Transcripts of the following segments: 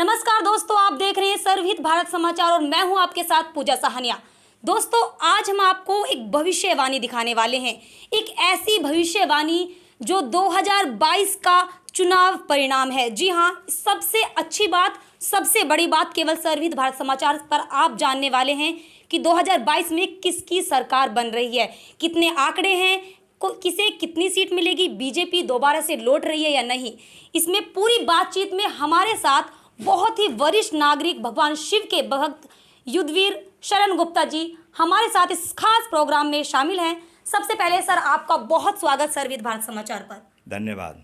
नमस्कार दोस्तों, आप देख रहे हैं सर्वहित भारत समाचार और मैं हूं आपके साथ पूजा साहनिया। दोस्तों, आज हम आपको एक भविष्यवाणी दिखाने वाले हैं, एक ऐसी भविष्यवाणी जो 2022 का चुनाव परिणाम है। जी हां, सबसे अच्छी बात, सबसे बड़ी बात केवल सर्वहित भारत समाचार पर आप जानने वाले हैं कि 2022 में किसकी सरकार बन रही है, कितने आंकड़े हैं, किसे कितनी सीट मिलेगी, बीजेपी दोबारा से लौट रही है या नहीं। इसमें पूरी बातचीत में हमारे साथ बहुत ही वरिष्ठ नागरिक, भगवान शिव के भक्त, युद्धवीर शरण गुप्ता जी हमारे साथ इस खास प्रोग्राम में शामिल हैं। सबसे पहले सर, आपका बहुत स्वागत सर्वहित भारत समाचार पर। धन्यवाद।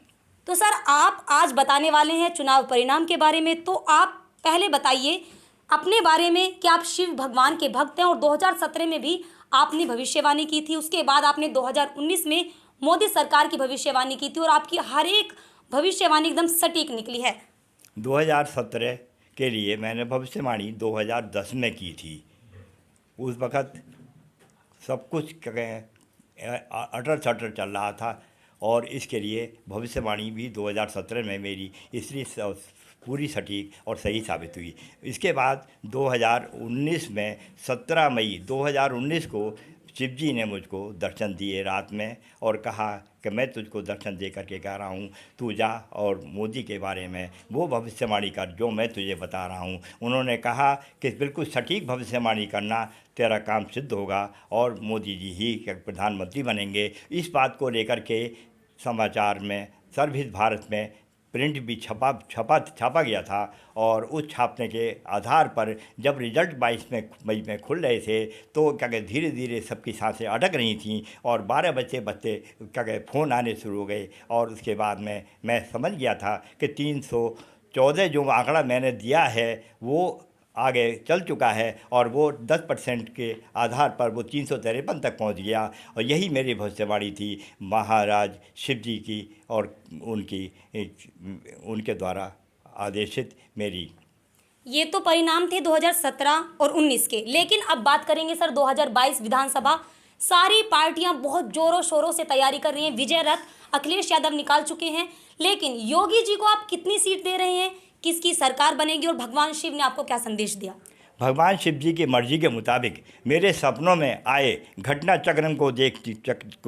तो सर, आप आज बताने वाले हैं चुनाव परिणाम के बारे में, तो आप पहले बताइए अपने बारे में कि आप शिव भगवान के भक्त हैं और 2017 में भी आपने भविष्यवाणी की थी। उसके बाद आपने 2019 में मोदी सरकार की भविष्यवाणी की थी और आपकी हर एक भविष्यवाणी एकदम सटीक निकली है। 2017 के लिए मैंने भविष्यवाणी 2010 में की थी। उस वक़्त सब कुछ अटर सटर चल रहा था और इसके लिए भविष्यवाणी भी 2017 में मेरी इसलिए पूरी सटीक और सही साबित हुई। इसके बाद 2019 में 17 मई 2019 को शिव जी ने मुझको दर्शन दिए रात में और कहा कि मैं तुझको दर्शन दे करके कह रहा हूँ, तू जा और मोदी के बारे में वो भविष्यवाणी कर जो मैं तुझे बता रहा हूँ। उन्होंने कहा कि बिल्कुल सटीक भविष्यवाणी करना, तेरा काम सिद्ध होगा और मोदी जी ही प्रधानमंत्री बनेंगे। इस बात को लेकर के समाचार में, सर्वहित भारत में प्रिंट भी छापा गया था और उस छापने के आधार पर जब रिजल्ट 22 मई में खुल रहे थे तो क्या कहते धीरे धीरे सबकी सांसें अटक रही थीं और 12 बजे क्या कहते फ़ोन आने शुरू हो गए और उसके बाद में मैं समझ गया था कि 314 जो आंकड़ा मैंने दिया है वो आगे चल चुका है और वो 10% के आधार पर वो 353 तक पहुंच गया और यही मेरी भविष्यवाणी थी महाराज शिव जी की और उनके द्वारा आदेशित मेरी। ये तो परिणाम थे 2017 और 19 के, लेकिन अब बात करेंगे सर 2022 विधानसभा। सारी पार्टियां बहुत जोरों शोरों से तैयारी कर रही हैं। विजय रथ अखिलेश यादव निकाल चुके हैं, लेकिन योगी जी को आप कितनी सीट दे रहे हैं, किसकी सरकार बनेगी और भगवान शिव ने आपको क्या संदेश दिया? भगवान शिव जी की मर्जी के मुताबिक मेरे सपनों में आए घटना चक्र को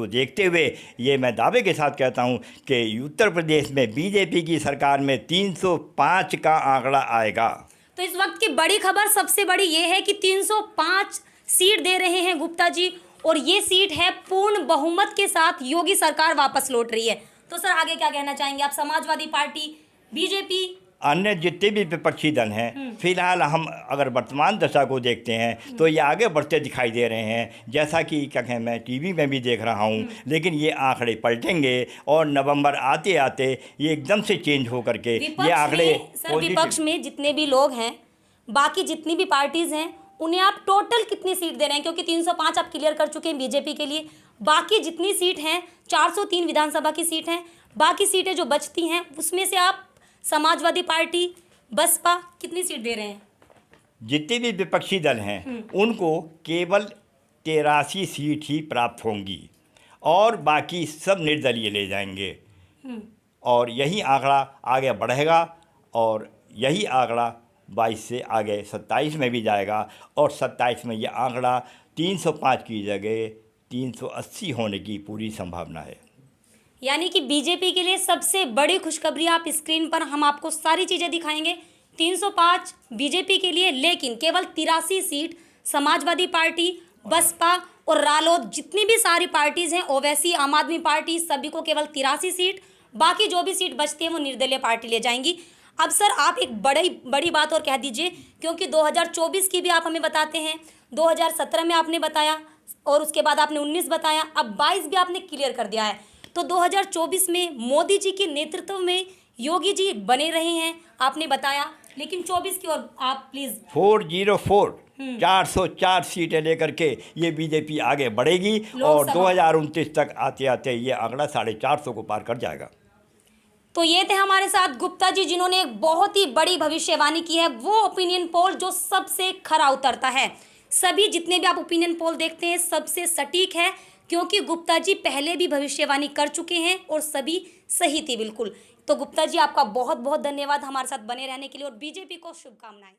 देखते हुए ये मैं दावे के साथ कहता हूँ कि उत्तर प्रदेश में बीजेपी की सरकार में 305 का आंकड़ा आएगा। तो इस वक्त की बड़ी खबर, सबसे बड़ी ये है कि 305 सीट दे रहे हैं गुप्ता जी और ये सीट है पूर्ण बहुमत के साथ योगी सरकार वापस लौट रही है। तो सर, आगे क्या कहना चाहेंगे आप? समाजवादी पार्टी, बीजेपी, अन्य जितने भी विपक्षी दल हैं, फिलहाल हम अगर वर्तमान दशा को देखते हैं तो ये आगे बढ़ते दिखाई दे रहे हैं, जैसा कि क्या कहें मैं टीवी में भी देख रहा हूँ। लेकिन ये आंकड़े पलटेंगे और नवंबर आते आते ये एकदम से चेंज हो करके ये आंकड़े। सर, विपक्ष में जितने भी लोग हैं, बाकी जितनी भी पार्टीज हैं, उन्हें आप टोटल कितनी सीट दे रहे हैं? क्योंकि 305 आप क्लियर कर चुके हैं बीजेपी के लिए, बाकी जितनी सीट हैं 403 विधानसभा की सीट हैं, बाकी सीटें जो बचती हैं उसमें से आप समाजवादी पार्टी, बसपा कितनी सीट दे रहे हैं? जितने भी विपक्षी दल हैं उनको केवल 83 सीट ही प्राप्त होंगी और बाकी सब निर्दलीय ले जाएंगे और यही आंकड़ा आगे बढ़ेगा और यही आंकड़ा 22 से आगे 27 में भी जाएगा और 27 में यह आंकड़ा 305 की जगह 380 होने की पूरी संभावना है। यानी कि बीजेपी के लिए सबसे बड़ी खुशखबरी, आप स्क्रीन पर हम आपको सारी चीज़ें दिखाएंगे। 305 बीजेपी के लिए, लेकिन केवल 83 सीट समाजवादी पार्टी, बसपा और रालोद, जितनी भी सारी पार्टीज़ हैं, ओवैसी, आम आदमी पार्टी, सभी को केवल 83 सीट, बाकी जो भी सीट बचती है वो निर्दलीय पार्टी ले जाएंगी। अब सर, आप एक बड़ी बात और कह दीजिए, क्योंकि 2024 की भी आप हमें बताते हैं, 2017 में आपने बताया और उसके बाद आपने 19 बताया, अब 22 भी आपने क्लियर कर दिया है। तो 2024 में मोदी जी के नेतृत्व में योगी जी बने रहे हैं, आपने बताया, लेकिन 24 की ओर आप प्लीज 404 सीटें लेकर के ये बीजेपी आगे बढ़ेगी और 2029 तक आते आते ये आंकड़ा 450 को पार कर जाएगा। तो ये थे हमारे साथ गुप्ता जी, जिन्होंने एक बहुत ही बड़ी भविष्यवाणी की है, वो ओपिनियन पोल जो सबसे खरा उतरता है। सभी जितने भी आप ओपिनियन पोल देखते हैं सबसे सटीक है, क्योंकि गुप्ता जी पहले भी भविष्यवाणी कर चुके हैं और सभी सही थी बिल्कुल। तो गुप्ता जी आपका बहुत बहुत धन्यवाद हमारे साथ बने रहने के लिए और बीजेपी को शुभकामनाएं।